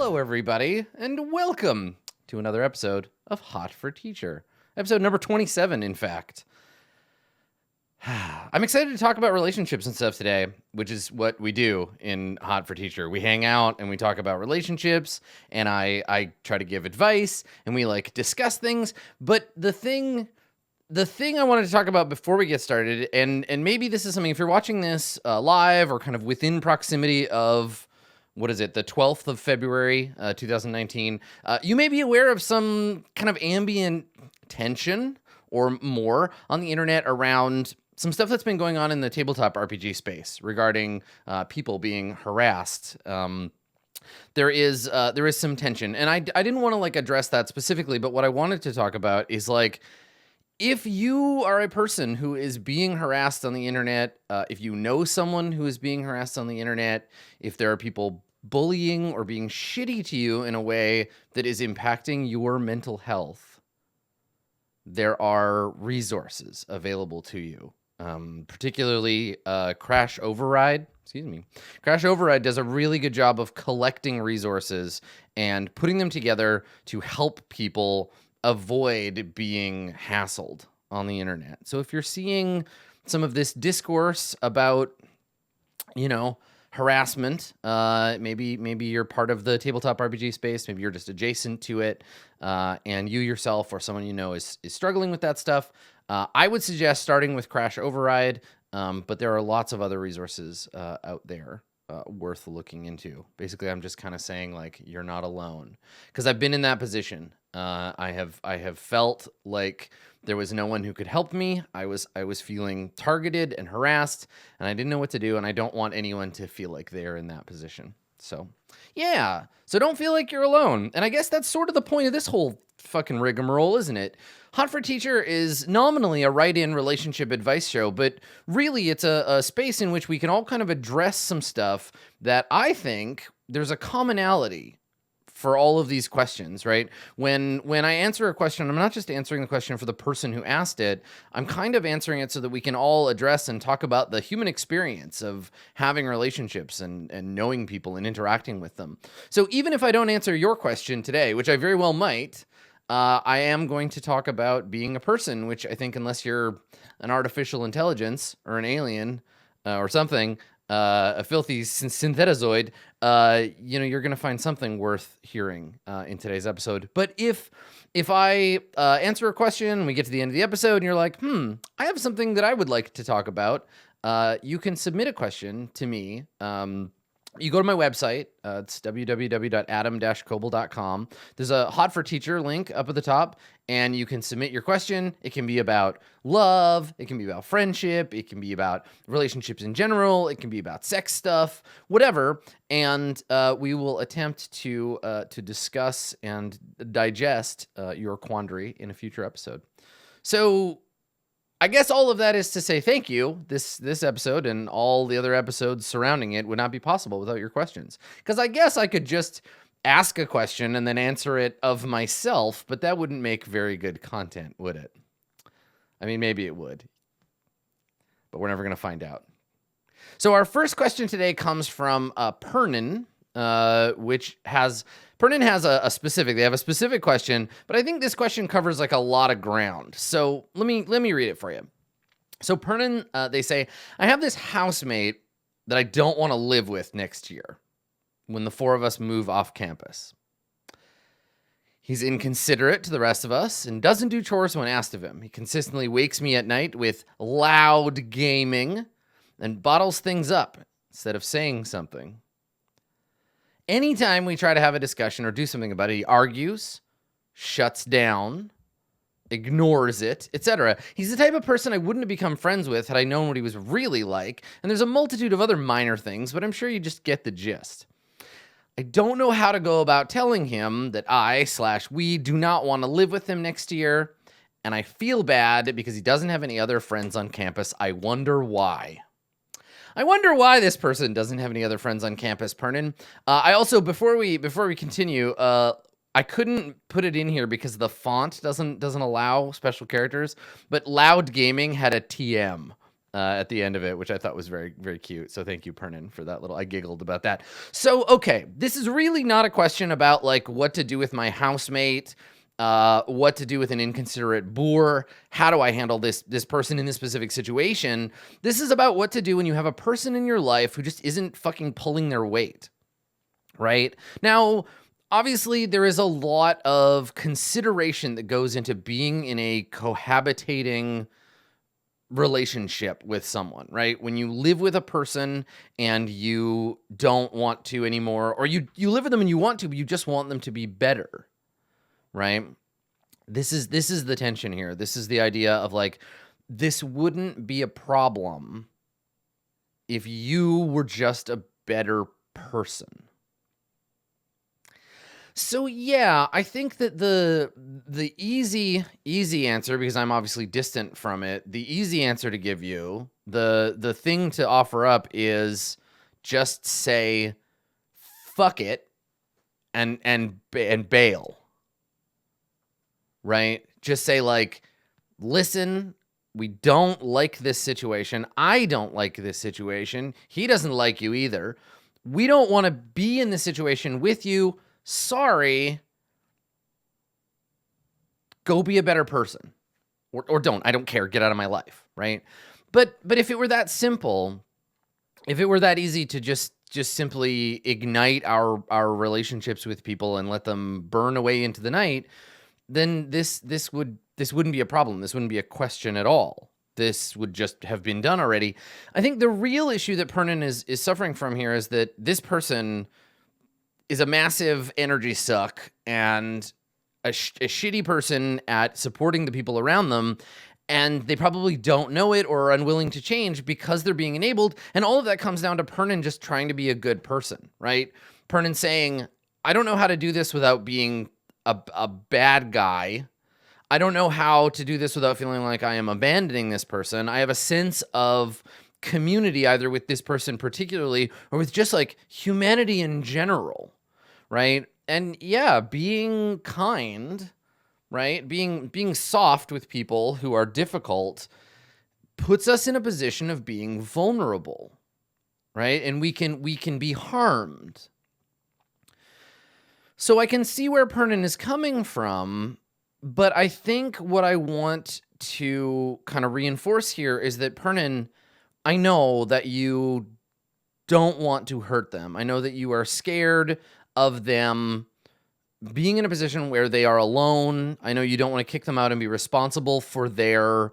Hello, everybody, and welcome to another episode of Hot for Teacher. Episode number 27, in fact. I'm excited to talk about relationships and stuff today, which is what we do in Hot for Teacher. We hang out and we talk about relationships, and I try to give advice, and we discuss things. But the thing I wanted to talk about before we get started, and maybe this is something, if you're watching this live or kind of within proximity of, what is it, the 12th of February, 2019, you may be aware of some kind of ambient tension or more on the internet around some stuff that's been going on in the tabletop RPG space regarding people being harassed. There is some tension, and I didn't want to address that specifically, but what I wanted to talk about is if you are a person who is being harassed on the internet, if you know someone who is being harassed on the internet, if there are people bullying or being shitty to you in a way that is impacting your mental health, there are resources available to you. Particularly Crash Override. Crash Override does a really good job of collecting resources and putting them together to help people avoid being hassled on the internet. So if you're seeing some of this discourse about, harassment, maybe you're part of the tabletop RPG space, maybe you're just adjacent to it, and you yourself or someone you know is struggling with that stuff, I would suggest starting with Crash Override, but there are lots of other resources out there worth looking into. Basically, I'm just kind of saying you're not alone, because I've been in that position. I have felt like there was no one who could help me. I was feeling targeted and harassed, and I didn't know what to do, and I don't want anyone to feel like they're in that position. So, yeah. So don't feel like you're alone. And I guess that's sort of the point of this whole fucking rigmarole, isn't it? Hot for Teacher is nominally a write-in relationship advice show, but really it's a space in which we can all kind of address some stuff that I think there's a commonality for all of these questions, right? When I answer a question, I'm not just answering the question for the person who asked it. I'm kind of answering it so that we can all address and talk about the human experience of having relationships and knowing people and interacting with them. So even if I don't answer your question today, which I very well might, I am going to talk about being a person, which I think, unless you're an artificial intelligence or an alien or something, a filthy synthetizoid, you're going to find something worth hearing in today's episode. But if I answer a question, we get to the end of the episode, and you're like, I have something that I would like to talk about, you can submit a question to me. You go to my website. It's www.adam-koble.com. There's a Hot for Teacher link up at the top, and you can submit your question. It can be about love. It can be about friendship. It can be about relationships in general. It can be about sex stuff, whatever. And we will attempt to discuss and digest your quandary in a future episode. So I guess all of that is to say thank you. This episode and all the other episodes surrounding it would not be possible without your questions. Because I guess I could just ask a question and then answer it of myself, but that wouldn't make very good content, would it? I mean, maybe it would, but we're never going to find out. So our first question today comes from Pernin, Pernin has a specific question, but I think this question covers a lot of ground. So let me read it for you. So Pernin, they say, I have this housemate that I don't want to live with next year when the four of us move off campus. He's inconsiderate to the rest of us and doesn't do chores when asked of him. He consistently wakes me at night with loud gaming and bottles things up instead of saying something. Anytime we try to have a discussion or do something about it, he argues, shuts down, ignores it, etc. He's the type of person I wouldn't have become friends with had I known what he was really like, and there's a multitude of other minor things, but I'm sure you just get the gist. I don't know how to go about telling him that we do not want to live with him next year, and I feel bad because he doesn't have any other friends on campus. I wonder why. I wonder why this person doesn't have any other friends on campus, Pernin. I also, before we continue, I couldn't put it in here because the font doesn't allow special characters, but Loud Gaming had a TM at the end of it, which I thought was very, very cute. So thank you, Pernin, for that little. I giggled about that. So, okay, this is really not a question about like what to do with my housemate, what to do with an inconsiderate boor. How do I handle this person in this specific situation? This is about what to do when you have a person in your life who just isn't fucking pulling their weight, right? Now, obviously, there is a lot of consideration that goes into being in a cohabitating relationship with someone, right? When you live with a person and you don't want to anymore, or you live with them and you want to, but you just want them to be better, right? This is the tension here. This is the idea of like, this wouldn't be a problem if you were just a better person. So yeah, I think that the easy answer, because I'm obviously distant from it, the easy answer to give you, the thing to offer up is just say fuck it and bail. Right? Just say like, listen, we don't like this situation. I don't like this situation. He doesn't like you either. We don't want to be in this situation with you. Sorry, go be a better person, or don't. I don't care. Get out of my life, right? But if it were that simple, if it were that easy to just simply ignite our relationships with people and let them burn away into the night, then this wouldn't be a problem. This wouldn't be a question at all. This would just have been done already. I think the real issue that Pernin is suffering from here is that this person is a massive energy suck and a shitty person at supporting the people around them, and they probably don't know it or are unwilling to change because they're being enabled, and all of that comes down to Pernin just trying to be a good person, right? Pernin saying, I don't know how to do this without being a bad guy. I don't know how to do this without feeling like I am abandoning this person. I have a sense of community either with this person particularly or with just like humanity in general. Right? And yeah, being kind, right? Being soft with people who are difficult puts us in a position of being vulnerable, right? And we can be harmed. So I can see where Pernin is coming from, but I think what I want to kind of reinforce here is that Pernin, I know that you don't want to hurt them. I know that you are scared of them being in a position where they are alone. I know you don't want to kick them out and be responsible for their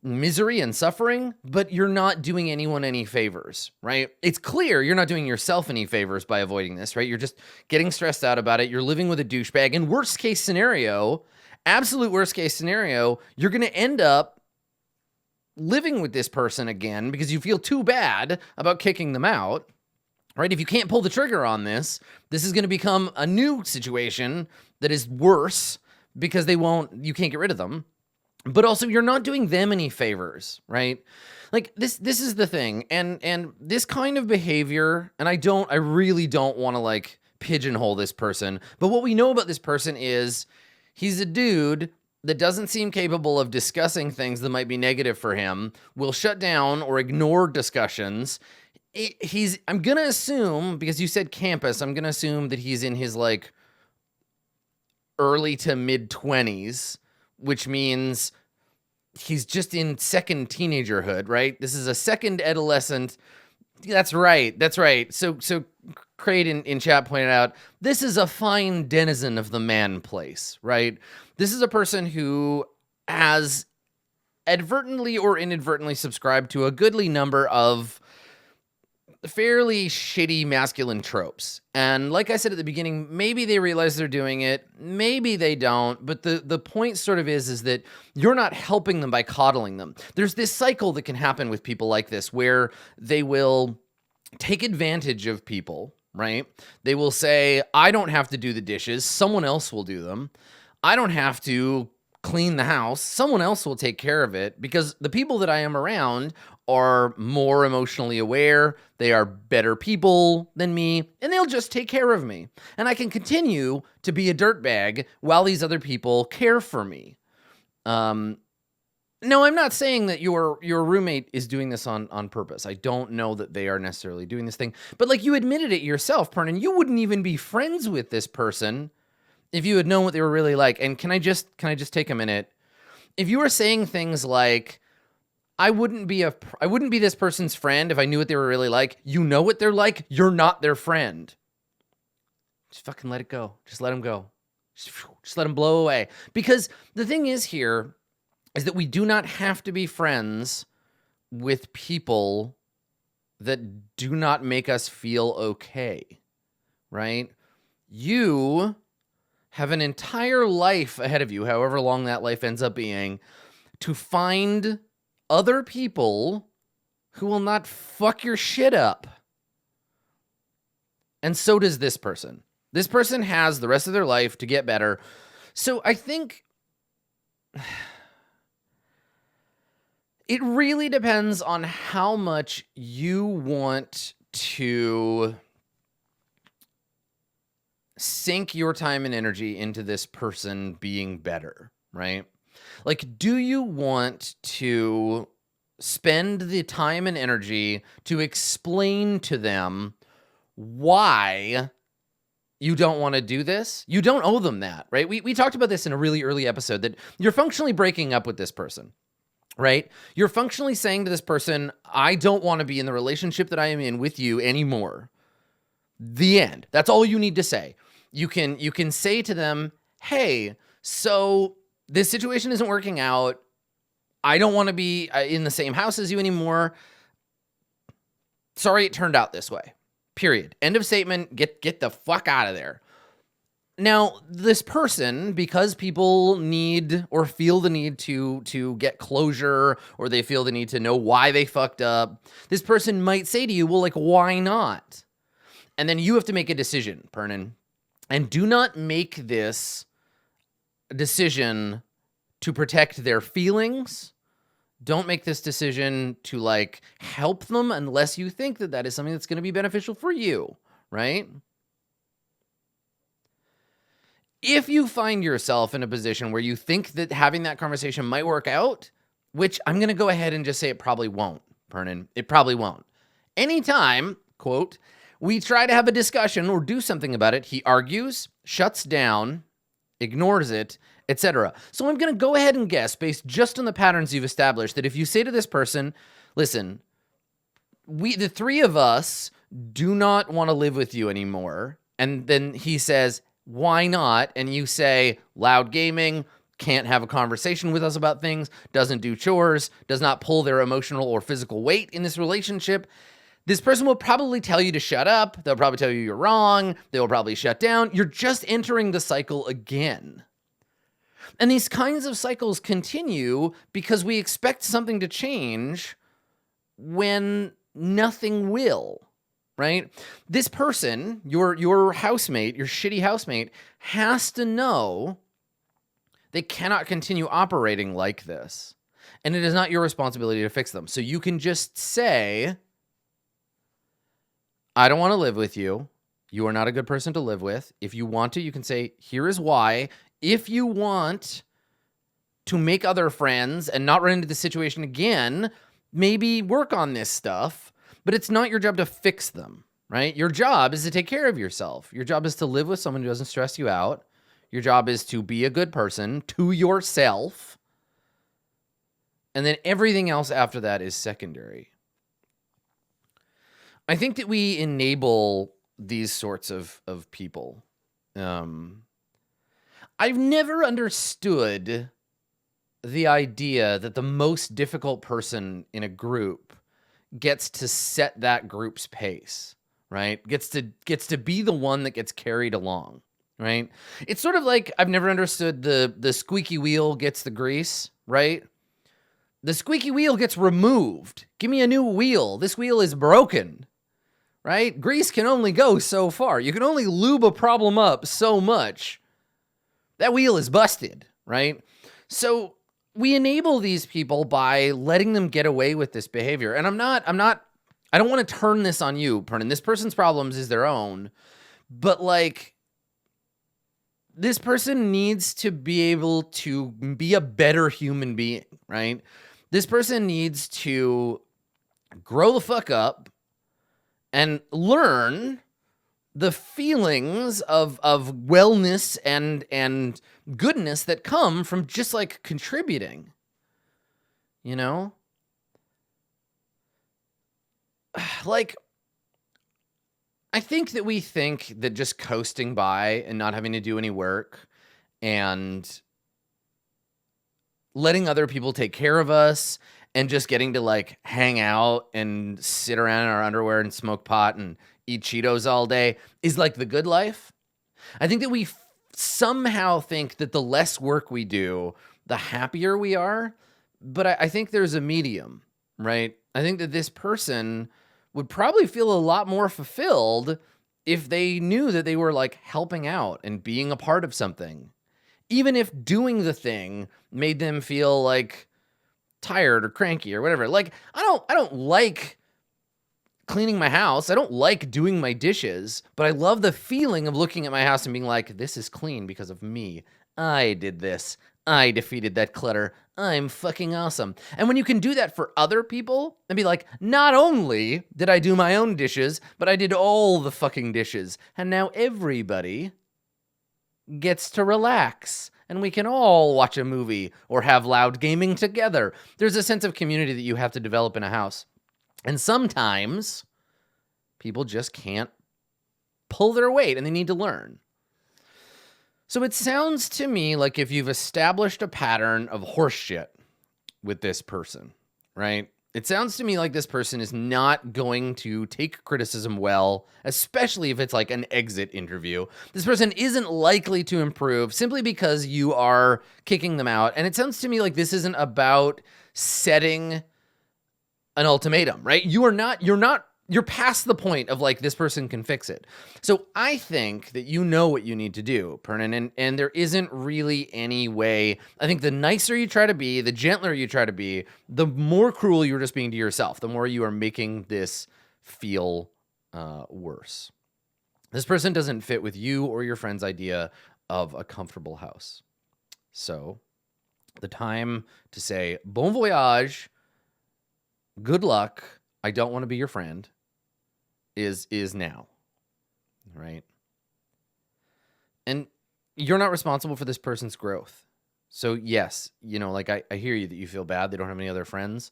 misery and suffering, but you're not doing anyone any favors, right? It's clear you're not doing yourself any favors by avoiding this, right? You're just getting stressed out about it. You're living with a douchebag. And worst case scenario, absolute worst case scenario, you're going to end up living with this person again because you feel too bad about kicking them out. Right? If you can't pull the trigger on this, this is going to become a new situation that is worse because you can't get rid of them. But also you're not doing them any favors, right? Like this is the thing. And this kind of behavior, and I really don't want to like pigeonhole this person, but what we know about this person is he's a dude that doesn't seem capable of discussing things that might be negative for him, will shut down or ignore discussions. I'm going to assume, because you said campus, I'm going to assume that he's in his like early to mid 20s, which means he's just in second teenagerhood, right? This is a second adolescent. That's right. So Crate in chat pointed out, this is a fine denizen of the man place, right? This is a person who has advertently or inadvertently subscribed to a goodly number of fairly shitty masculine tropes. And like I said at the beginning, maybe they realize they're doing it, maybe they don't, but the point sort of is that you're not helping them by coddling them. There's this cycle that can happen with people like this where they will take advantage of people, right? They will say, I don't have to do the dishes, someone else will do them. I don't have to clean the house, someone else will take care of it, because the people that I am around are more emotionally aware, they are better people than me, and they'll just take care of me. And I can continue to be a dirtbag while these other people care for me. No, I'm not saying that your roommate is doing this on purpose. I don't know that they are necessarily doing this thing. But like you admitted it yourself, Pernan, you wouldn't even be friends with this person if you had known what they were really like. And can I just take a minute? If you were saying things like, I wouldn't be this person's friend if I knew what they were really like. You know what they're like. You're not their friend. Just fucking let it go. Just let them go. Just let them blow away. Because the thing is here is that we do not have to be friends with people that do not make us feel okay, right? You have an entire life ahead of you, however long that life ends up being, to find other people who will not fuck your shit up. And so does this person. This person has the rest of their life to get better. So I think it really depends on how much you want to sink your time and energy into this person being better, right? Like, do you want to spend the time and energy to explain to them why you don't want to do this? You don't owe them that, right? We talked about this in a really early episode, that you're functionally breaking up with this person, right? You're functionally saying to this person, I don't want to be in the relationship that I am in with you anymore. The end. That's all you need to say. You can say to them, hey, so this situation isn't working out. I don't want to be in the same house as you anymore. Sorry it turned out this way. Period. End of statement. Get the fuck out of there. Now, this person, because people need or feel the need to get closure, or they feel the need to know why they fucked up, this person might say to you, well, like, why not? And then you have to make a decision, Pernan. And do not make this decision to protect their feelings. Don't make this decision to like help them unless you think that that is something that's going to be beneficial for you, right? If you find yourself in a position where you think that having that conversation might work out, which I'm going to go ahead and just say it probably won't, Pernan. It probably won't. Anytime, quote, we try to have a discussion or do something about it, he argues, shuts down, ignores it, etc. So I'm going to go ahead and guess, based just on the patterns you've established, that if you say to this person, listen, the three of us do not want to live with you anymore, and then he says, why not? And you say, loud gaming, can't have a conversation with us about things, doesn't do chores, does not pull their emotional or physical weight in this relationship. This person will probably tell you to shut up. They'll probably tell you you're wrong. They'll probably shut down. You're just entering the cycle again. And these kinds of cycles continue because we expect something to change when nothing will, right? This person, your housemate, your shitty housemate, has to know they cannot continue operating like this. And it is not your responsibility to fix them. So you can just say, I don't want to live with you. You are not a good person to live with. If you want to, you can say, here is why. If you want to make other friends and not run into the situation again, maybe work on this stuff, but it's not your job to fix them, right? Your job is to take care of yourself. Your job is to live with someone who doesn't stress you out. Your job is to be a good person to yourself. And then everything else after that is secondary. I think that we enable these sorts of people. I've never understood the idea that the most difficult person in a group gets to set that group's pace, right? Gets to be the one that gets carried along, right? It's sort of like I've never understood the squeaky wheel gets the grease, right? The squeaky wheel gets removed. Give me a new wheel. This wheel is broken. Right? Grease can only go so far. You can only lube a problem up so much. That wheel is busted, right? So we enable these people by letting them get away with this behavior. And I don't want to turn this on you, Pernan. This person's problems is their own. But like, this person needs to be able to be a better human being, right? This person needs to grow the fuck up and learn the feelings of wellness and goodness that come from just like contributing, you know? Like, I think that we think that just coasting by and not having to do any work and letting other people take care of us and just getting to like hang out and sit around in our underwear and smoke pot and eat Cheetos all day is like the good life. I think that we somehow think that the less work we do, the happier we are. But I think there's a medium, right? I think that this person would probably feel a lot more fulfilled if they knew that they were like helping out and being a part of something. Even if doing the thing made them feel like tired or cranky or whatever. Like, I don't like cleaning my house. I don't like doing my dishes, but I love the feeling of looking at my house and being like, this is clean because of me. I did this. I defeated that clutter. I'm fucking awesome. And when you can do that for other people and be like, not only did I do my own dishes, but I did all the fucking dishes. And now everybody gets to relax and we can all watch a movie or have loud gaming together. There's a sense of community that you have to develop in a house. And sometimes people just can't pull their weight and they need to learn. So it sounds to me like if you've established a pattern of horseshit with this person, right? It sounds to me like this person is not going to take criticism well, especially if it's like an exit interview. This person isn't likely to improve simply because you are kicking them out. And it sounds to me like this isn't about setting an ultimatum, right? You're past the point of like, this person can fix it. So I think that you know what you need to do, Pernan, and there isn't really any way. I think the nicer you try to be, the gentler you try to be, the more cruel you're just being to yourself, the more you are making this feel worse. This person doesn't fit with you or your friend's idea of a comfortable house. So the time to say, bon voyage, good luck, I don't want to be your friend, is now, right? And you're not responsible for this person's growth. So yes, you know, like I hear you that you feel bad they don't have any other friends,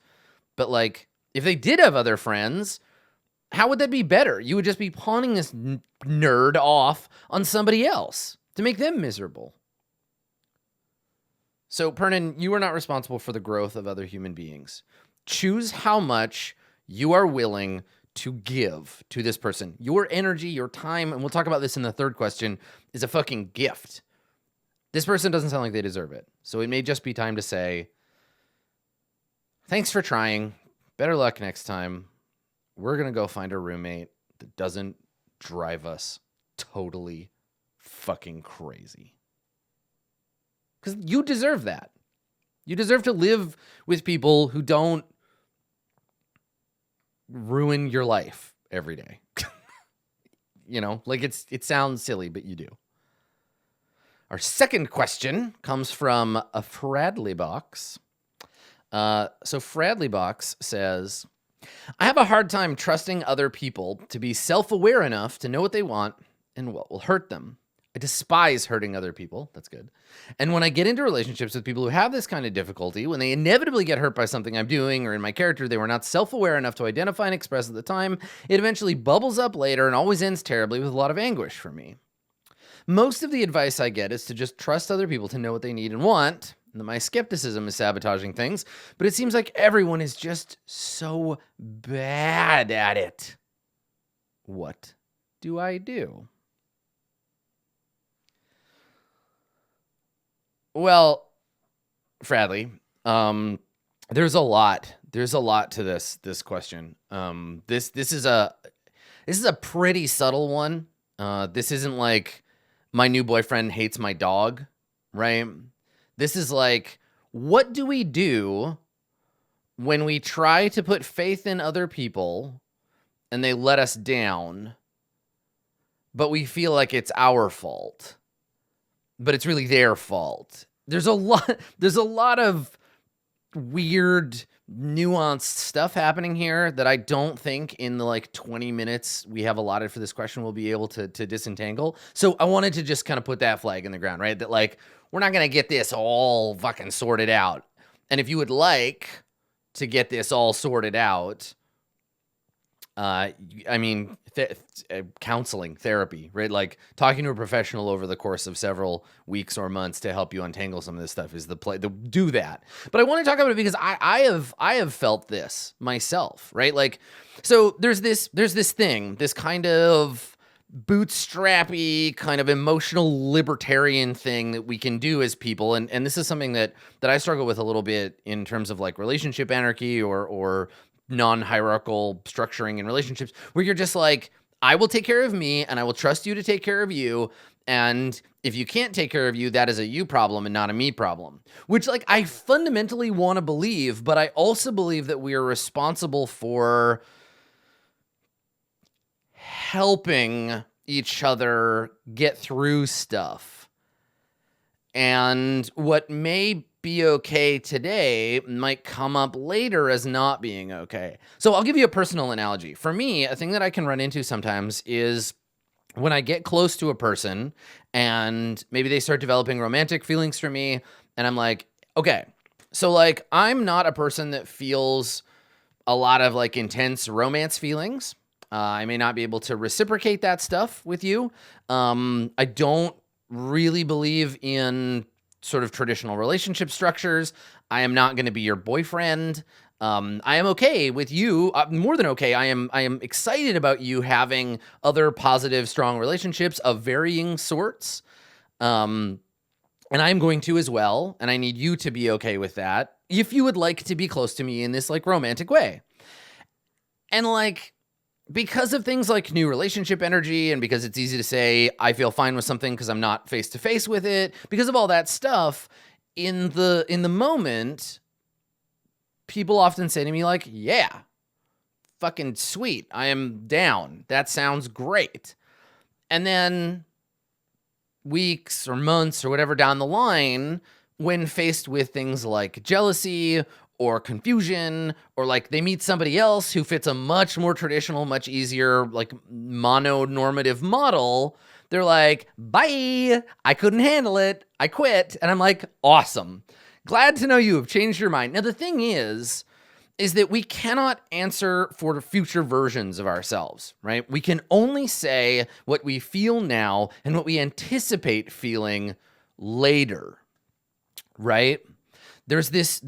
but like if they did have other friends, how would that be better? You would just be pawning this nerd off on somebody else to make them miserable. So Pernan, you are not responsible for the growth of other human beings. Choose how much you are willing to give to this person. Your energy, your time, and we'll talk about this in the third question, is a fucking gift. This person doesn't sound like they deserve it. So it may just be time to say, thanks for trying. Better luck next time. We're going to go find a roommate that doesn't drive us totally fucking crazy. Because you deserve that. You deserve to live with people who don't ruin your life every day. You know, like it sounds silly, but you do. Our second question comes from a Fradley box. So Fradley box says, I have a hard time trusting other people to be self-aware enough to know what they want and what will hurt them. I despise hurting other people. That's good. And when I get into relationships with people who have this kind of difficulty, when they inevitably get hurt by something I'm doing or in my character they were not self-aware enough to identify and express at the time, it eventually bubbles up later and always ends terribly with a lot of anguish for me. Most of the advice I get is to just trust other people to know what they need and want, and that my skepticism is sabotaging things, but it seems like everyone is just so bad at it. What do I do? Well, Fradley, there's a lot to this question. This is a pretty subtle one. This isn't like my new boyfriend hates my dog, right? This is like, what do we do when we try to put faith in other people and they let us down, but we feel like it's our fault? but it's really their fault. There's a lot of weird, nuanced stuff happening here that I don't think in the 20 minutes we have allotted for this question we'll be able to disentangle. So I wanted to just kind of put that flag in the ground, right? That we're not going to get this all fucking sorted out. And if you would like to get this all sorted out, counseling, therapy, right? Talking to a professional over the course of several weeks or months to help you untangle some of this stuff is the play. Do that. But I want to talk about it because I have felt this myself, right? So there's this thing, this kind of bootstrappy kind of emotional libertarian thing that we can do as people. And this is something that I struggle with a little bit in terms of relationship anarchy or non-hierarchical structuring in relationships, where you're just I will take care of me and I will trust you to take care of you. And if you can't take care of you, that is a you problem and not a me problem, which I fundamentally want to believe, but I also believe that we are responsible for helping each other get through stuff. And what may be okay today might come up later as not being okay. So I'll give you a personal analogy. For me, a thing that I can run into sometimes is when I get close to a person and maybe they start developing romantic feelings for me, and I'm okay, so I'm not a person that feels a lot of intense romance feelings. I may not be able to reciprocate that stuff with you. I don't really believe in sort of traditional relationship structures. I am not going to be your boyfriend. I am okay with you, more than okay. I am excited about you having other positive, strong relationships of varying sorts. And I'm going to as well. And I need you to be okay with that if you would like to be close to me in this romantic way. And because of things like new relationship energy and because it's easy to say I feel fine with something because I'm not face to face with it, because of all that stuff, in the moment, people often say to me yeah, fucking sweet, I am down. That sounds great. And then weeks or months or whatever down the line, when faced with things like jealousy or confusion, or they meet somebody else who fits a much more traditional, much easier, mononormative model, they're bye, I couldn't handle it, I quit. And I'm awesome. Glad to know you have changed your mind. Now, the thing is that we cannot answer for future versions of ourselves, right? We can only say what we feel now and what we anticipate feeling later, right? There's this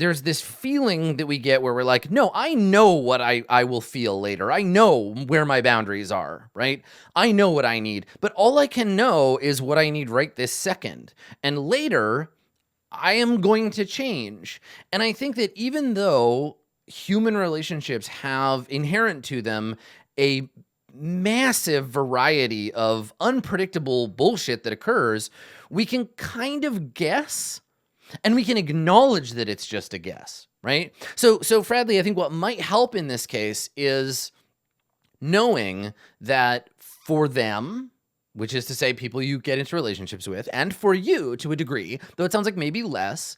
feeling that we get where we're no, I know what I will feel later. I know where my boundaries are, right? I know what I need, but all I can know is what I need right this second. And later, I am going to change. And I think that even though human relationships have inherent to them a massive variety of unpredictable bullshit that occurs, we can kind of guess. And we can acknowledge that it's just a guess, right? So Fradley, I think what might help in this case is knowing that for them, which is to say people you get into relationships with, and for you to a degree, though it sounds like maybe less,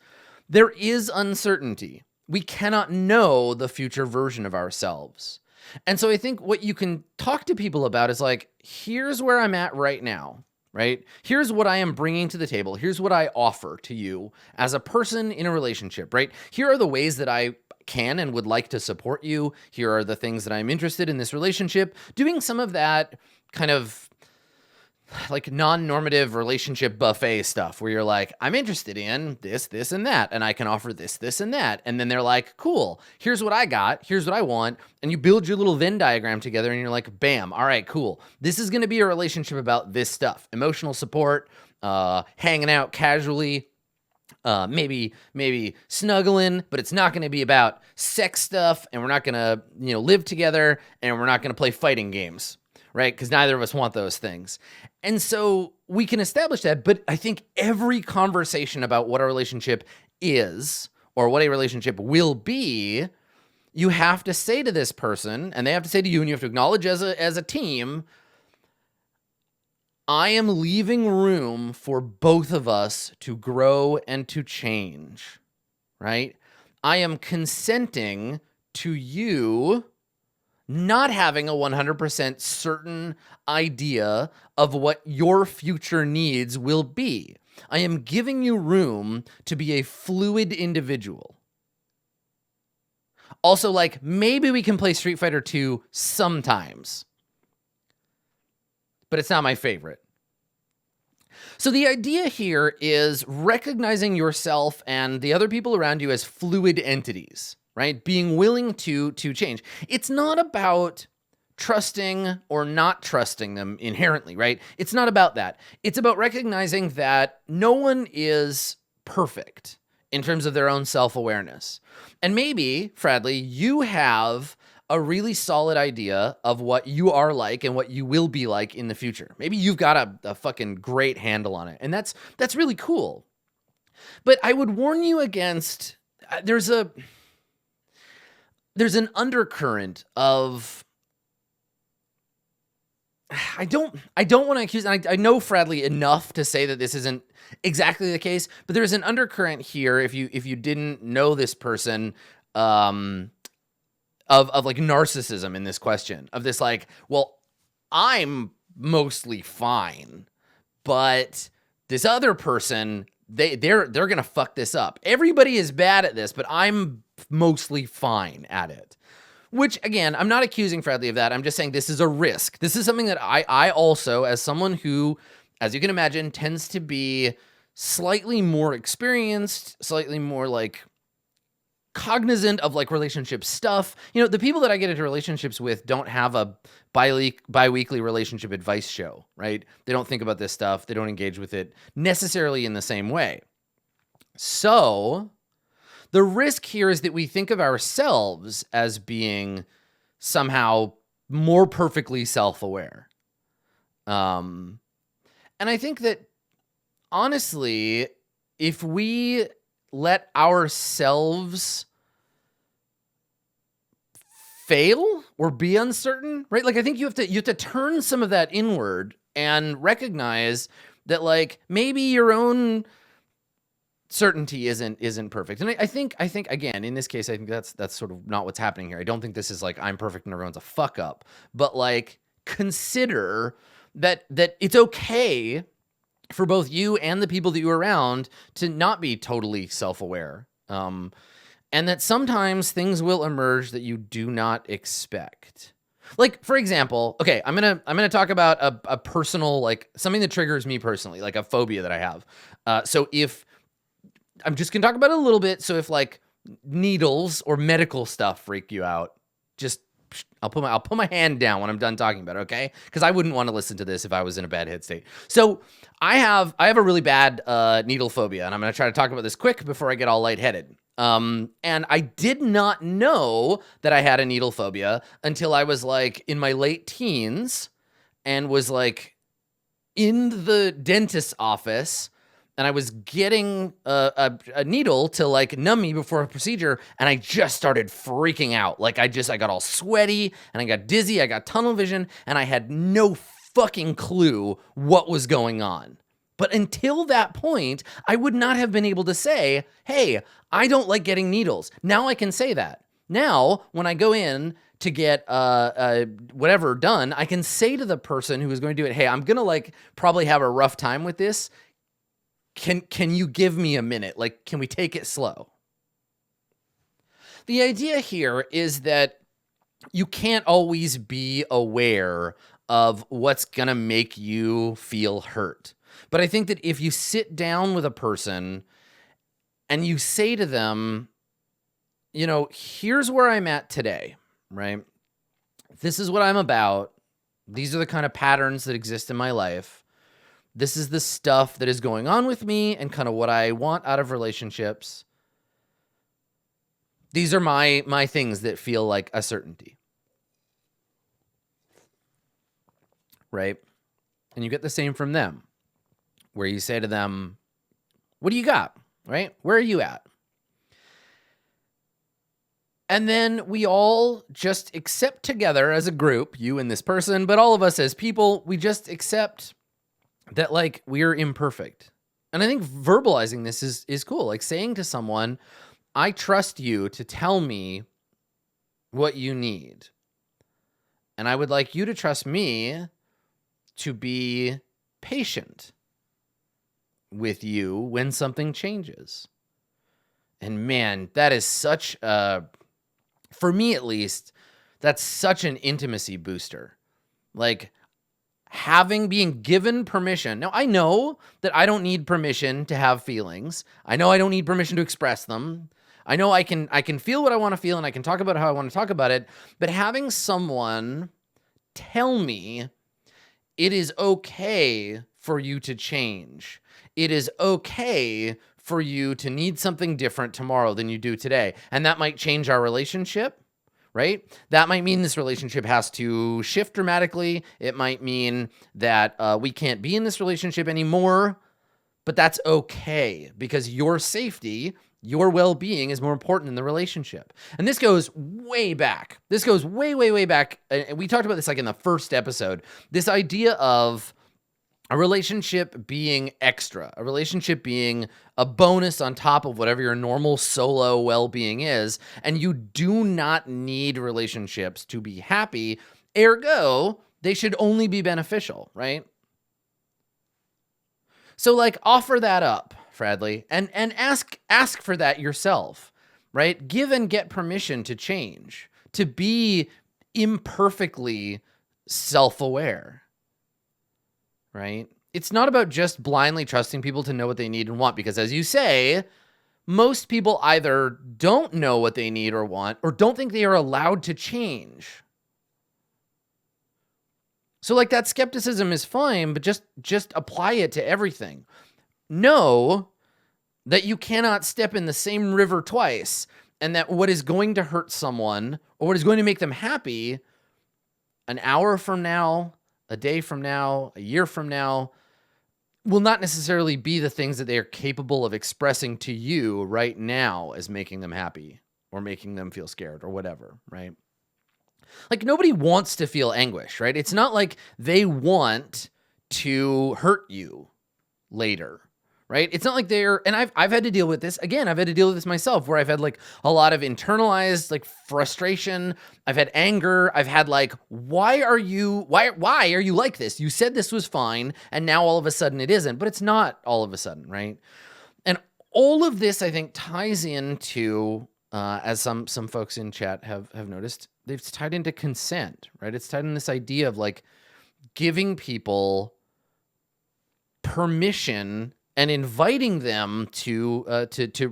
there is uncertainty. We cannot know the future version of ourselves. And so I think what you can talk to people about is here's where I'm at right now. Right? Here's what I am bringing to the table. Here's what I offer to you as a person in a relationship, right? Here are the ways that I can and would like to support you. Here are the things that I'm interested in this relationship. Doing some of that kind of non-normative relationship buffet stuff where you're I'm interested in this, this, and that, and I can offer this, this, and that. And then they're cool, here's what I got, here's what I want. And you build your little Venn diagram together and you're bam, all right, cool. This is going to be a relationship about this stuff. Emotional support, hanging out casually, maybe snuggling, but it's not going to be about sex stuff. And we're not going to, live together, and we're not going to play fighting games. Right? Because neither of us want those things. And so we can establish that, but I think every conversation about what a relationship is or what a relationship will be, you have to say to this person, and they have to say to you, and you have to acknowledge as a team, I am leaving room for both of us to grow and to change, right? I am consenting to you not having a 100% certain idea of what your future needs will be. I am giving you room to be a fluid individual. Also, like, maybe we can play Street Fighter 2 sometimes, but it's not my favorite. So the idea here is recognizing yourself and the other people around you as fluid entities, right? Being willing to change. It's not about trusting or not trusting them inherently, right? It's not about that. It's about recognizing that no one is perfect in terms of their own self-awareness. And maybe, Fradley, you have a really solid idea of what you are like and what you will be like in the future. Maybe you've got a fucking great handle on it. And that's really cool. But I would warn you against, there's an undercurrent of, I don't want to accuse, and I know Fradley enough to say that this isn't exactly the case, but there's an undercurrent here, if you didn't know this person, of like narcissism in this question, of this like, well, I'm mostly fine, but this other person, they're gonna fuck this up. Everybody is bad at this, but I'm mostly fine at it. Which, again, I'm not accusing Fradley of that. I'm just saying this is a risk. This is something that I also, as someone who, as you can imagine, tends to be slightly more experienced, slightly more like cognizant of like relationship stuff. You know, the people that I get into relationships with don't have a bi-weekly relationship advice show, right? They don't think about this stuff. They don't engage with it necessarily in the same way. So the risk here is that we think of ourselves as being somehow more perfectly self-aware. And I think that, honestly, if we let ourselves fail or be uncertain, right? Like, I think you have to turn some of that inward and recognize that, like, maybe your own certainty isn't perfect. And I think again, in this case, I think that's sort of not what's happening here. I don't think this is like I'm perfect and everyone's a fuck up, but like consider that it's okay for both you and the people that you're around to not be totally self-aware. And that sometimes things will emerge that you do not expect. Like, for example, okay, I'm gonna talk about a personal, like something that triggers me personally, like a phobia that I have. So if I'm just gonna talk about it a little bit. So if like needles or medical stuff freak you out, just I'll put my hand down when I'm done talking about it, okay? Because I wouldn't want to listen to this if I was in a bad head state. So I have a really bad needle phobia, and I'm gonna try to talk about this quick before I get all lightheaded. And I did not know that I had a needle phobia until I was like in my late teens and was like in the dentist's office. And I was getting a needle to like numb me before a procedure, and I just started freaking out. Like I got all sweaty, and I got dizzy, I got tunnel vision, and I had no fucking clue what was going on. But until that point, I would not have been able to say, hey, I don't like getting needles. Now I can say that. Now, when I go in to get whatever done, I can say to the person who is going to do it, hey, I'm going to like probably have a rough time with this. Can you give me a minute? Like, can we take it slow? The idea here is that you can't always be aware of what's going to make you feel hurt. But I think that if you sit down with a person and you say to them, you know, here's where I'm at today, right? This is what I'm about. These are the kind of patterns that exist in my life. This is the stuff that is going on with me and kind of what I want out of relationships. These are my things that feel like a certainty. Right? And you get the same from them, where you say to them, what do you got? Right? Where are you at? And then we all just accept together as a group, you and this person, but all of us as people, we just accept that like we're imperfect. And I think verbalizing this is cool. Like saying to someone, I trust you to tell me what you need. And I would like you to trust me to be patient with you when something changes. And man, that is such a, for me at least, that's such an intimacy booster. Like being given permission. Now I know that I don't need permission to have feelings. I know I don't need permission to express them. I know I can feel what I want to feel and I can talk about how I want to talk about it, but having someone tell me it is okay for you to change. It is okay for you to need something different tomorrow than you do today. And that might change our relationship, right? That might mean this relationship has to shift dramatically. It might mean that we can't be in this relationship anymore, but that's okay because your safety, your well-being is more important than the relationship. And this goes way back. This goes way, way, way back. And we talked about this like in the first episode, this idea of a relationship being extra, a relationship being a bonus on top of whatever your normal solo well-being is. And you do not need relationships to be happy. Ergo, they should only be beneficial, right? So like offer that up, Fradley, and ask for that yourself, right? Give and get permission to change, to be imperfectly self-aware. Right? It's not about just blindly trusting people to know what they need and want, because as you say, most people either don't know what they need or want, or don't think they are allowed to change. So like that skepticism is fine, but just apply it to everything. Know that you cannot step in the same river twice, and that what is going to hurt someone or what is going to make them happy an hour from now, a day from now, a year from now, will not necessarily be the things that they are capable of expressing to you right now as making them happy or making them feel scared or whatever, right? Like nobody wants to feel anguish, right? It's not like they want to hurt you later, right? It's not like and I've had to deal with this. Again, I've had to deal with this myself where I've had like a lot of internalized like frustration. I've had anger. I've had like, why are you like this? You said this was fine. And now all of a sudden it isn't, but it's not all of a sudden, right? And all of this, I think, ties into, as some folks in chat have noticed, they've tied into consent, right? It's tied in this idea of like giving people permission and inviting them to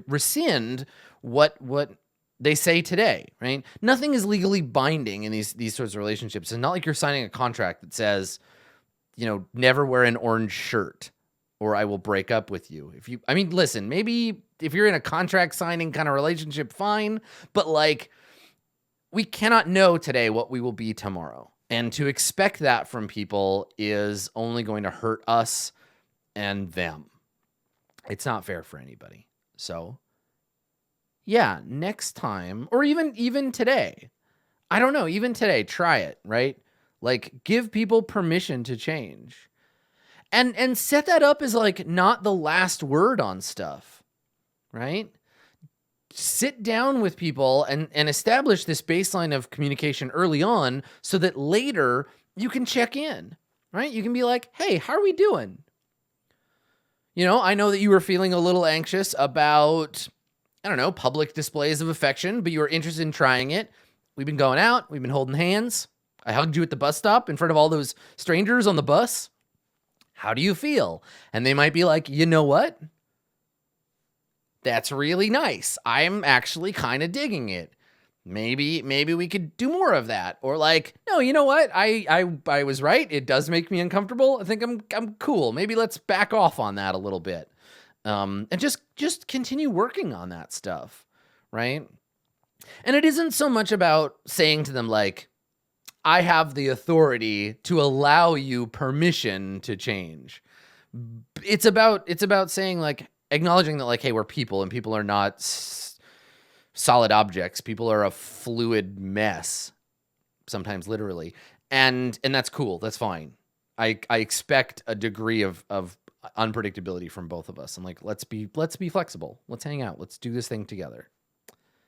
rescind what they say today, right? Nothing is legally binding in these sorts of relationships. It's not like you're signing a contract that says, you know, never wear an orange shirt or I will break up with you. Listen, maybe if you're in a contract signing kind of relationship, fine, but like we cannot know today what we will be tomorrow. And to expect that from people is only going to hurt us and them. It's not fair for anybody. So yeah, next time, or even today, I don't know, even today, try it, right? Like give people permission to change and set that up as like not the last word on stuff, right? Sit down with people and establish this baseline of communication early on so that later you can check in, right? You can be like, hey, how are we doing? You know, I know that you were feeling a little anxious about, I don't know, public displays of affection, but you were interested in trying it. We've been going out. We've been holding hands. I hugged you at the bus stop in front of all those strangers on the bus. How do you feel? And they might be like, you know what? That's really nice. I'm actually kind of digging it. Maybe we could do more of that. Or like, no, you know what? I was right. It does make me uncomfortable. I think I'm cool. Maybe let's back off on that a little bit. And just continue working on that stuff, right? And it isn't so much about saying to them like, I have the authority to allow you permission to change. It's about saying like, acknowledging that like, hey, we're people and people are not solid objects. People are a fluid mess, sometimes literally. And that's cool. That's fine. I expect a degree of unpredictability from both of us. I'm like, let's be flexible. Let's hang out. Let's do this thing together.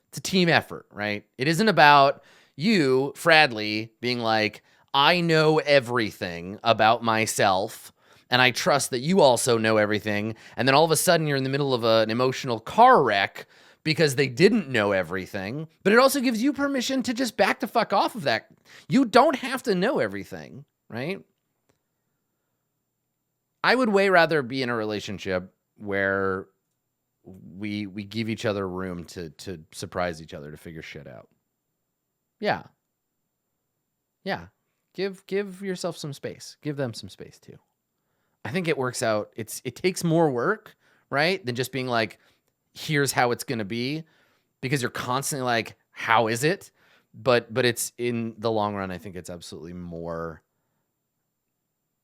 It's a team effort, right? It isn't about you, Fradley, being like, I know everything about myself, and I trust that you also know everything. And then all of a sudden you're in the middle of an emotional car wreck because they didn't know everything. But it also gives you permission to just back the fuck off of that. You don't have to know everything, right? I would way rather be in a relationship where we give each other room to surprise each other, to figure shit out. Yeah. Yeah. Give yourself some space. Give them some space too. I think it works out. It takes more work, right? Than just being like, here's how it's going to be, because you're constantly like, how is it? But it's, in the long run, I think it's absolutely more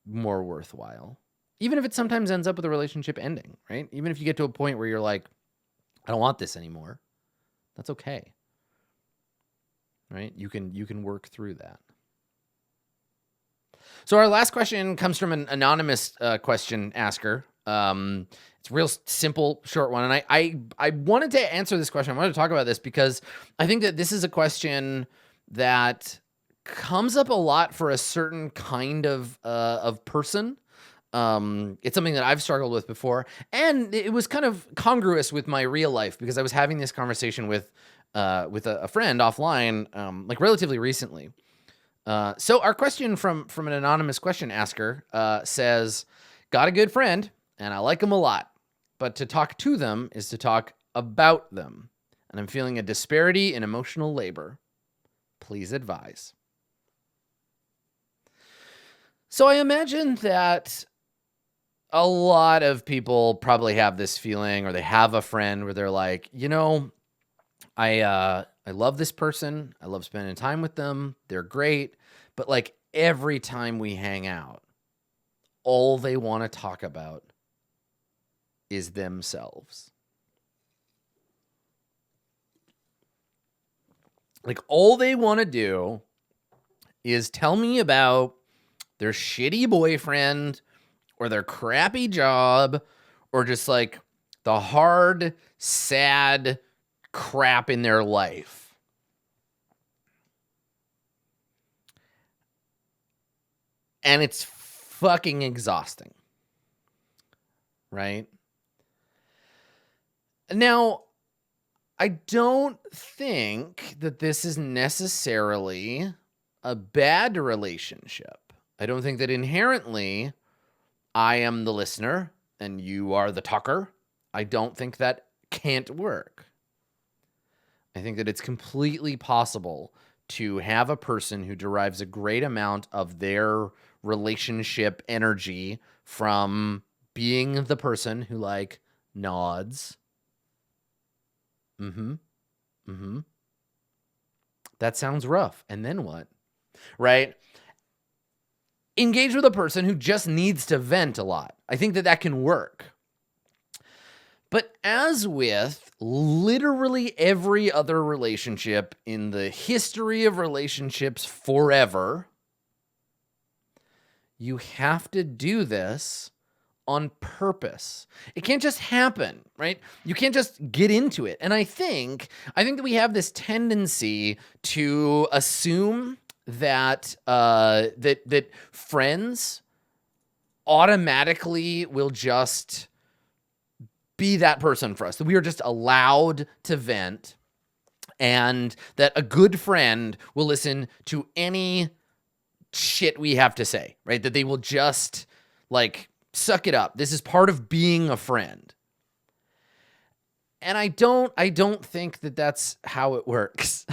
worthwhile. Even if it sometimes ends up with a relationship ending, right? Even if you get to a point where you're like, I don't want this anymore. That's okay. Right? You can work through that. So our last question comes from an anonymous question asker. It's a real simple, short one. And I wanted to answer this question. I wanted to talk about this because I think that this is a question that comes up a lot for a certain kind of person. It's something that I've struggled with before, and it was kind of congruous with my real life because I was having this conversation with a friend offline, like relatively recently. So our question from an anonymous question asker says, got a good friend and I like them a lot, but to talk to them is to talk about them. And I'm feeling a disparity in emotional labor. Please advise. So I imagine that a lot of people probably have this feeling, or they have a friend where they're like, I love this person. I love spending time with them. They're great. But like every time we hang out, all they want to talk about is themselves. Like all they want to do is tell me about their shitty boyfriend or their crappy job or just like the hard, sad crap in their life. And it's fucking exhausting. Right? Now, I don't think that this is necessarily a bad relationship. I don't think that inherently I am the listener and you are the talker. I don't think that can't work. I think that it's completely possible to have a person who derives a great amount of their relationship energy from being the person who like nods. That sounds rough. And then what? Right? Engage with a person who just needs to vent a lot. I think that can work. But as with literally every other relationship in the history of relationships forever, you have to do this on purpose. It can't just happen, right? You can't just get into it. And I think that we have this tendency to assume that that friends automatically will just be that person for us, that we are just allowed to vent, and that a good friend will listen to any shit we have to say, right? That they will just like suck it up. This is part of being a friend. And I don't think that that's how it works.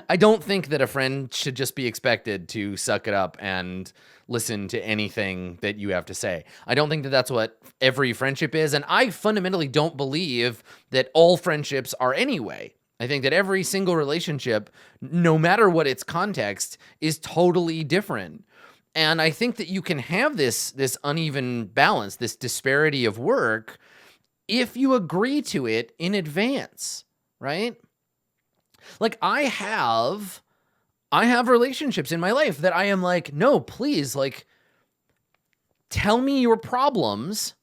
I don't think that a friend should just be expected to suck it up and listen to anything that you have to say. I don't think that that's what every friendship is. And I fundamentally don't believe that all friendships are anyway. I think that every single relationship, no matter what its context, is totally different. And I think that you can have this uneven balance, this disparity of work, if you agree to it in advance, right? Like I have relationships in my life that I am like, no, please, like, Tell me your problems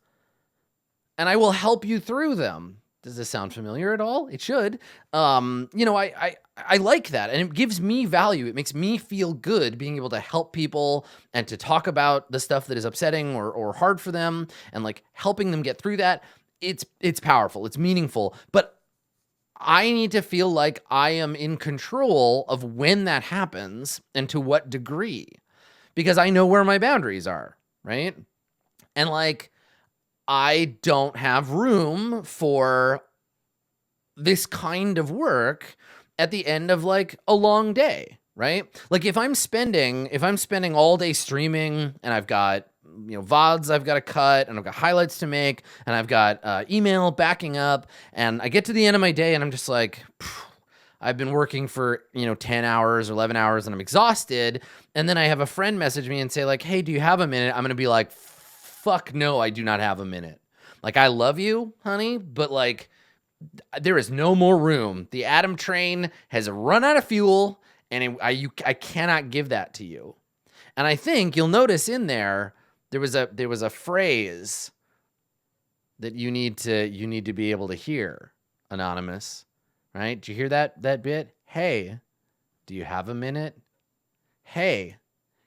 and I will help you through them. Does this sound familiar at all? It should. I like that, and it gives me value. It makes me feel good being able to help people and to talk about the stuff that is upsetting or hard for them, and like helping them get through that. It's powerful. It's meaningful, but I need to feel like I am in control of when that happens and to what degree, because I know where my boundaries are, right? And like, I don't have room for this kind of work at the end of like a long day, right? Like if I'm spending all day streaming and I've got, VODs I've got to cut and I've got highlights to make and I've got email backing up, and I get to the end of my day and I'm just like, I've been working for, 10 hours or 11 hours and I'm exhausted. And then I have a friend message me and say like, hey, do you have a minute? I'm going to be like, fuck no, I do not have a minute. Like, I love you, honey, but like, there is no more room. The Atom train has run out of fuel, and I cannot give that to you. And I think you'll notice in there was a phrase that you need to be able to hear, Anonymous, right? Did you hear that bit? Hey, do you have a minute? Hey,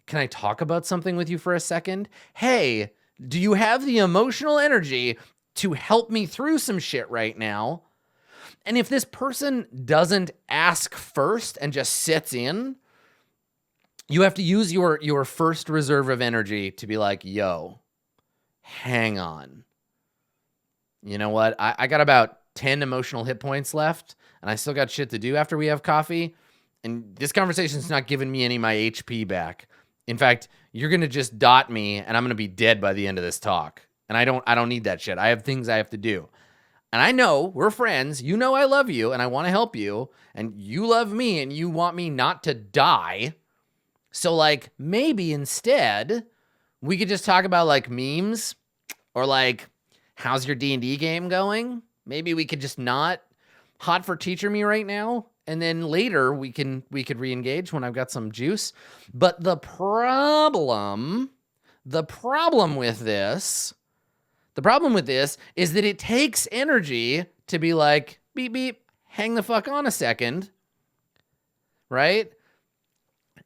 can I talk about something with you for a second? Hey, do you have the emotional energy to help me through some shit right now? And if this person doesn't ask first and just sits in, you have to use your first reserve of energy to be like, yo, hang on. You know what? I got about 10 emotional hit points left, and I still got shit to do after we have coffee. And this conversation's not giving me any of my HP back. In fact, you're going to just dot me and I'm going to be dead by the end of this talk. And I don't need that shit. I have things I have to do. And I know we're friends. You know I love you and I want to help you. And you love me and you want me not to die. So like maybe instead we could just talk about like memes or like, how's your D&D game going? Maybe we could just not hot for teacher me right now. And then later we could re-engage when I've got some juice. But the problem with this is that it takes energy to be like, beep, beep, hang the fuck on a second, right?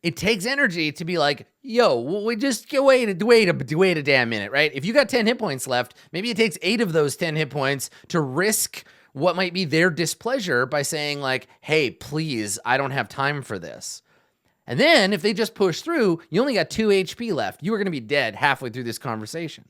It takes energy to be like, yo, we just wait a damn minute, right? If you got 10 hit points left, maybe it takes 8 of those 10 hit points to risk what might be their displeasure by saying like, hey, please, I don't have time for this. And then if they just push through, you only got 2 HP left. You are going to be dead halfway through this conversation.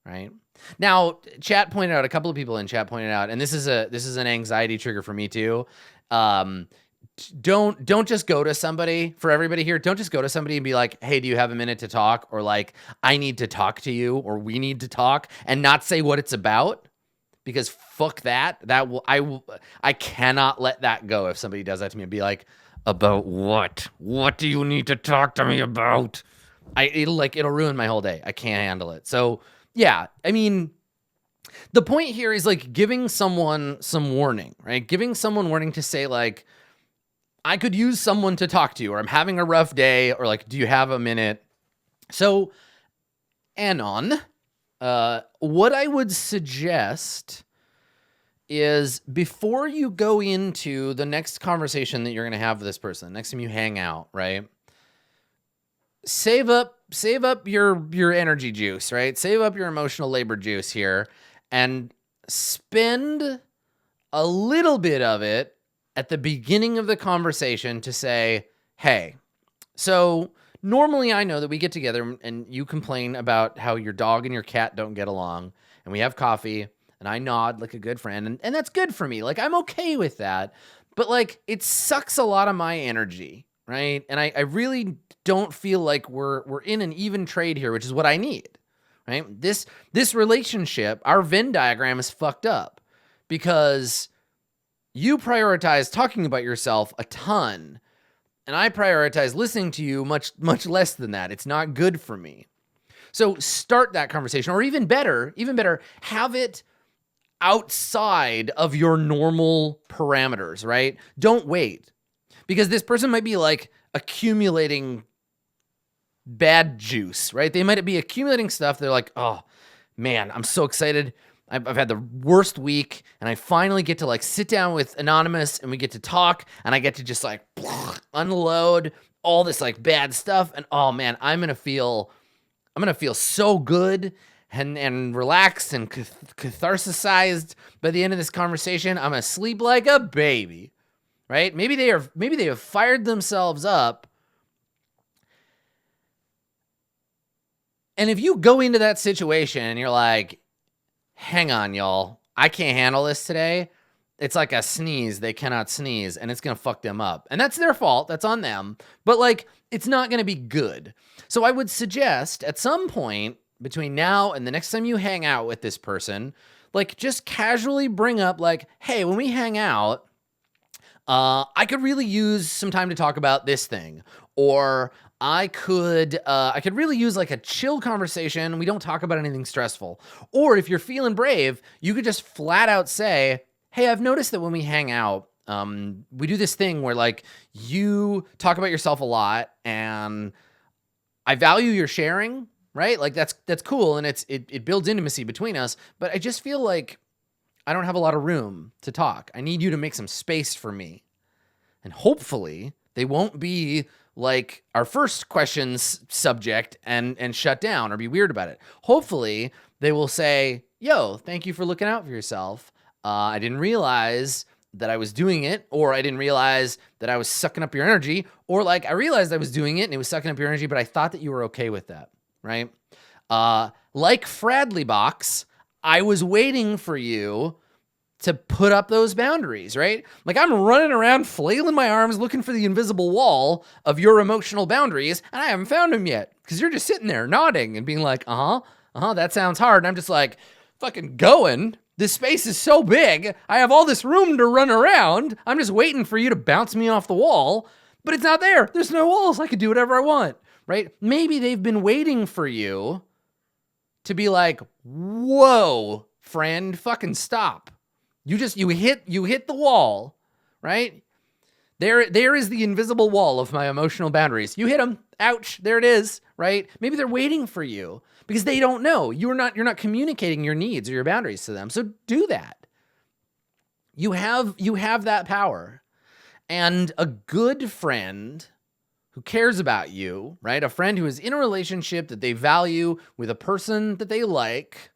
Right? Now, a couple of people in chat pointed out, and this is an anxiety trigger for me too. Don't just go to somebody, for everybody here, don't just go to somebody and be like, hey, do you have a minute to talk? Or like, I need to talk to you, or we need to talk, and not say what it's about. Because fuck that. I cannot let that go if somebody does that to me and be like, about what? What do you need to talk to me about? It'll ruin my whole day. I can't handle it. So yeah, I mean, the point here is like giving someone some warning, right? Giving someone warning to say like, I could use someone to talk to, or I'm having a rough day, or like, do you have a minute? So, Anon, what I would suggest is before you go into the next conversation that you're going to have with this person, next time you hang out, right? Save up your energy juice, right? Save up your emotional labor juice here and spend a little bit of it at the beginning of the conversation to say, hey, so normally I know that we get together and you complain about how your dog and your cat don't get along, and we have coffee and I nod like a good friend, and that's good for me. Like, I'm okay with that, but like, it sucks a lot of my energy, right? And I really don't feel like we're in an even trade here, which is what I need, right? This relationship, our Venn diagram is fucked up because you prioritize talking about yourself a ton, and I prioritize listening to you much, much less than that. It's not good for me. So start that conversation, or even better, have it outside of your normal parameters, right? Don't wait, because this person might be like accumulating bad juice, right? They might be accumulating stuff. They're like, oh man, I'm so excited. I've had the worst week, and I finally get to like sit down with Anonymous, and we get to talk, and I get to just like unload all this like bad stuff. And oh man, I'm gonna feel so good and relaxed and catharsisized by the end of this conversation. I'm gonna sleep like a baby, right? Maybe they have fired themselves up. And if you go into that situation and you're like, hang on, y'all, I can't handle this today. It's like a sneeze. They cannot sneeze, and it's going to fuck them up. And that's their fault. That's on them. But like, it's not going to be good. So I would suggest at some point between now and the next time you hang out with this person, like just casually bring up like, hey, when we hang out, I could really use some time to talk about this thing. Or I could really use like a chill conversation. We don't talk about anything stressful. Or if you're feeling brave, you could just flat out say, hey, I've noticed that when we hang out, we do this thing where like you talk about yourself a lot, and I value your sharing, right? Like that's cool, and it builds intimacy between us, but I just feel like I don't have a lot of room to talk. I need you to make some space for me. And hopefully they won't be like our first question's subject and shut down or be weird about it. Hopefully they will say, yo, thank you for looking out for yourself. I didn't realize that I was doing it, or I didn't realize that I was sucking up your energy, or like I realized I was doing it and it was sucking up your energy, but I thought that you were okay with that, right? Like Fradley Box, I was waiting for you to put up those boundaries, right? Like I'm running around flailing my arms looking for the invisible wall of your emotional boundaries, and I haven't found them yet because you're just sitting there nodding and being like, that sounds hard. And I'm just like, fucking going. This space is so big. I have all this room to run around. I'm just waiting for you to bounce me off the wall, but it's not there. There's no walls. I can do whatever I want, right? Maybe they've been waiting for you to be like, whoa, friend, fucking stop. You hit the wall, right? There is the invisible wall of my emotional boundaries. You hit them. Ouch. There it is, right? Maybe they're waiting for you because they don't know. You're not communicating your needs or your boundaries to them. So do that. You have that power. And a good friend who cares about you, right? A friend who is in a relationship that they value with a person that they like,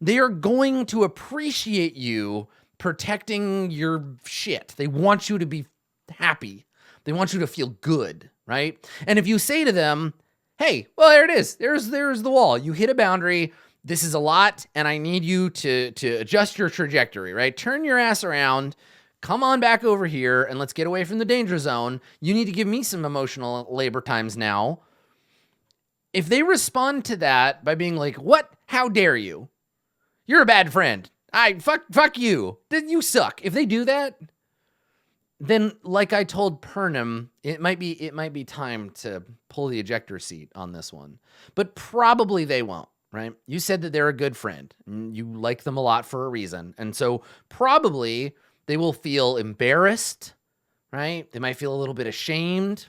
they are going to appreciate you protecting your shit. They want you to be happy. They want you to feel good, right? And if you say to them, hey, well, there it is. There's the wall. You hit a boundary. This is a lot, and I need you to adjust your trajectory, right? Turn your ass around. Come on back over here, and let's get away from the danger zone. You need to give me some emotional labor times now. If they respond to that by being like, what? How dare you? You're a bad friend. Fuck you. Then you suck. If they do that, then like I told Purnham, it might be time to pull the ejector seat on this one. But probably they won't, right? You said that they're a good friend. And you like them a lot for a reason. And so probably they will feel embarrassed, right? They might feel a little bit ashamed.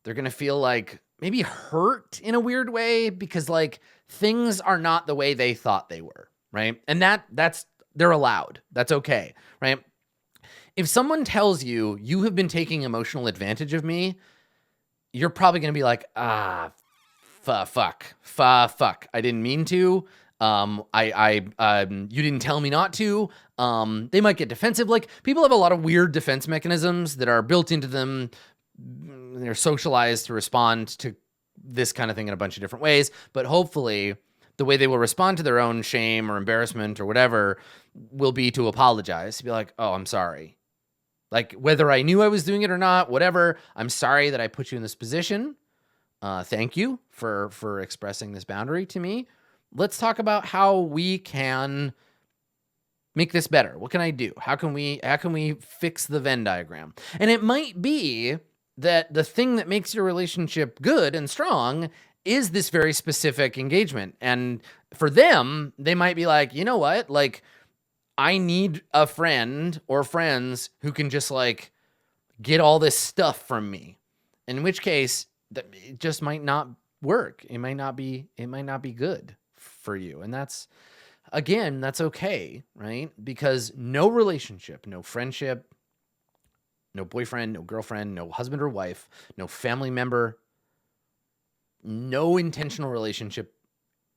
They're going to feel like maybe hurt in a weird way because like things are not the way they thought they were. Right. And that's they're allowed. That's okay. Right. If someone tells you you have been taking emotional advantage of me, you're probably going to be like, fuck. I didn't mean to. You didn't tell me not to. They might get defensive. Like people have a lot of weird defense mechanisms that are built into them. They're socialized to respond to this kind of thing in a bunch of different ways. But hopefully the way they will respond to their own shame or embarrassment or whatever will be to apologize, to be like, oh, I'm sorry. Like whether I knew I was doing it or not, whatever, I'm sorry that I put you in this position. Thank you for expressing this boundary to me. Let's talk about how we can make this better. What can I do? How can we fix the Venn diagram? And it might be that the thing that makes your relationship good and strong is this very specific engagement. And for them, they might be like, you know what? Like, I need a friend or friends who can just like get all this stuff from me. In which case, that it just might not work. It might not be good for you. And that's okay, right? Because no relationship, no friendship, no boyfriend, no girlfriend, no husband or wife, no family member, no intentional relationship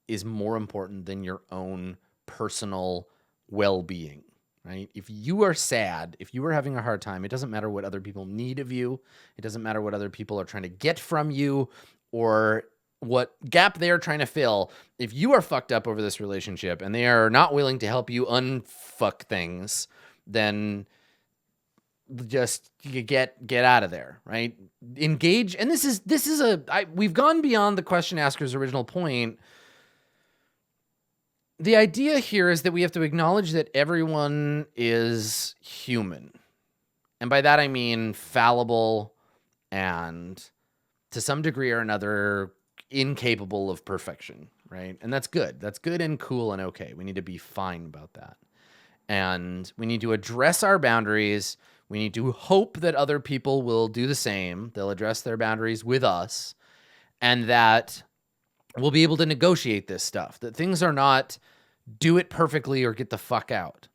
is more important than your own personal well-being, right? If you are sad, if you are having a hard time, it doesn't matter what other people need of you. It doesn't matter what other people are trying to get from you or what gap they're trying to fill. If you are fucked up over this relationship and they are not willing to help you unfuck things, then just get out of there, right? Engage. And we've gone beyond the question asker's original point. The idea here is that we have to acknowledge that everyone is human. And by that, I mean fallible and to some degree or another incapable of perfection, right? And that's good. That's good and cool and okay. We need to be fine about that. And we need to address our boundaries. We need to hope that other people will do the same. They'll address their boundaries with us, and that we'll be able to negotiate this stuff, that things are not do it perfectly or get the fuck out.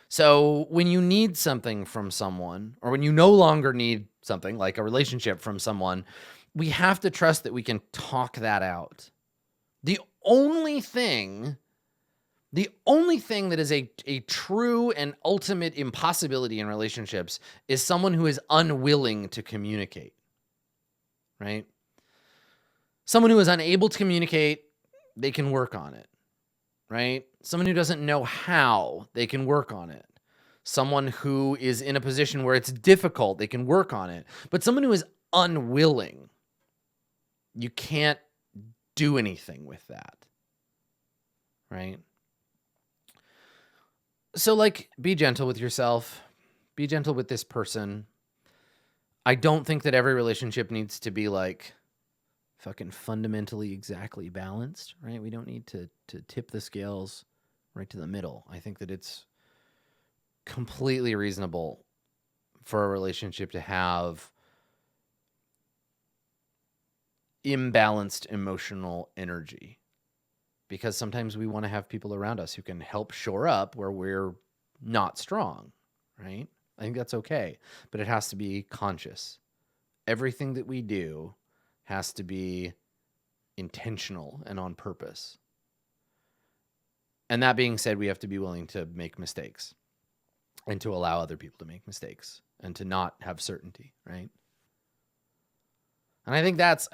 So when you need something from someone, or when you no longer need something like a relationship from someone, we have to trust that we can talk that out. The only thing that is a true and ultimate impossibility in relationships is someone who is unwilling to communicate, right? Someone who is unable to communicate, they can work on it, right? Someone who doesn't know how, they can work on it. Someone who is in a position where it's difficult, they can work on it. But someone who is unwilling, you can't do anything with that, right? So, like, be gentle with yourself. Be gentle with this person. I don't think that every relationship needs to be, like, fucking fundamentally exactly balanced, right? We don't need to tip the scales right to the middle. I think that it's completely reasonable for a relationship to have imbalanced emotional energy, because sometimes we want to have people around us who can help shore up where we're not strong, right? I think that's okay, but it has to be conscious. Everything that we do has to be intentional and on purpose. And that being said, we have to be willing to make mistakes and to allow other people to make mistakes and to not have certainty, right? And I think that's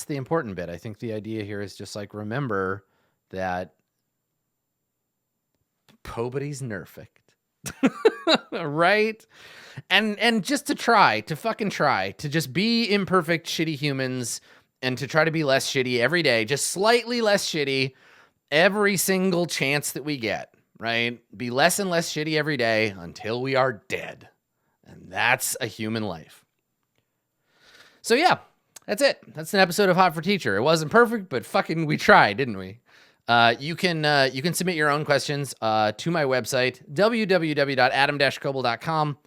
the important bit. I think the idea here is just like, remember that nobody's perfect, right? And just to fucking try to just be imperfect, shitty humans, and to try to be less shitty every day, just slightly less shitty every single chance that we get, right? Be less and less shitty every day until we are dead. And that's a human life. So yeah, that's it. That's an episode of Hot for Teacher. It wasn't perfect, but fucking we tried, didn't we? You can submit your own questions to my website, www.adam-koble.com.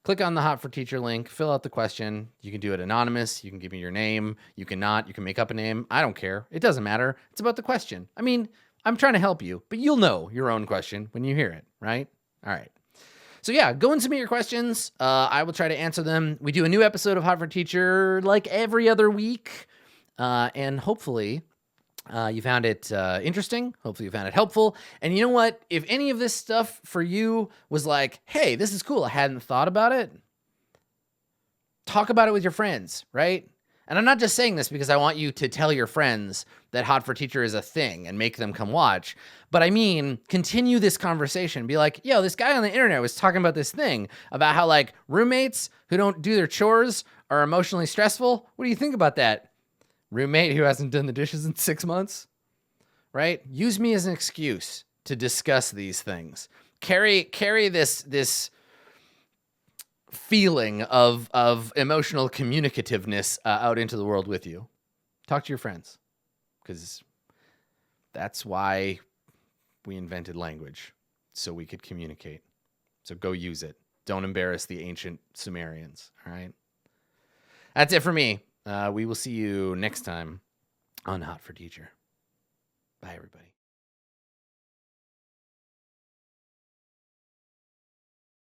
Click on the Hot for Teacher link, fill out the question. You can do it anonymous. You can give me your name. You cannot. You can make up a name. I don't care. It doesn't matter. It's about the question. I mean, I'm trying to help you, but you'll know your own question when you hear it, right? All right. So yeah, go and submit your questions. I will try to answer them. We do a new episode of Hot for Teacher like every other week. And hopefully you found it interesting. Hopefully you found it helpful. And you know what? If any of this stuff for you was like, hey, this is cool, I hadn't thought about it, talk about it with your friends, right? And I'm not just saying this because I want you to tell your friends that Hot for Teacher is a thing and make them come watch. But I mean, continue this conversation. Be like, yo, this guy on the internet was talking about this thing about how like roommates who don't do their chores are emotionally stressful. What do you think about that? Roommate who hasn't done the dishes in 6 months, right? Use me as an excuse to discuss these things. Carry this feeling of emotional communicativeness out into the world with you. Talk to your friends, because that's why we invented language, so we could communicate. So go use it. Don't embarrass the ancient Sumerians, all right? That's it for me. We will see you next time on Hot for Teacher. Bye, everybody.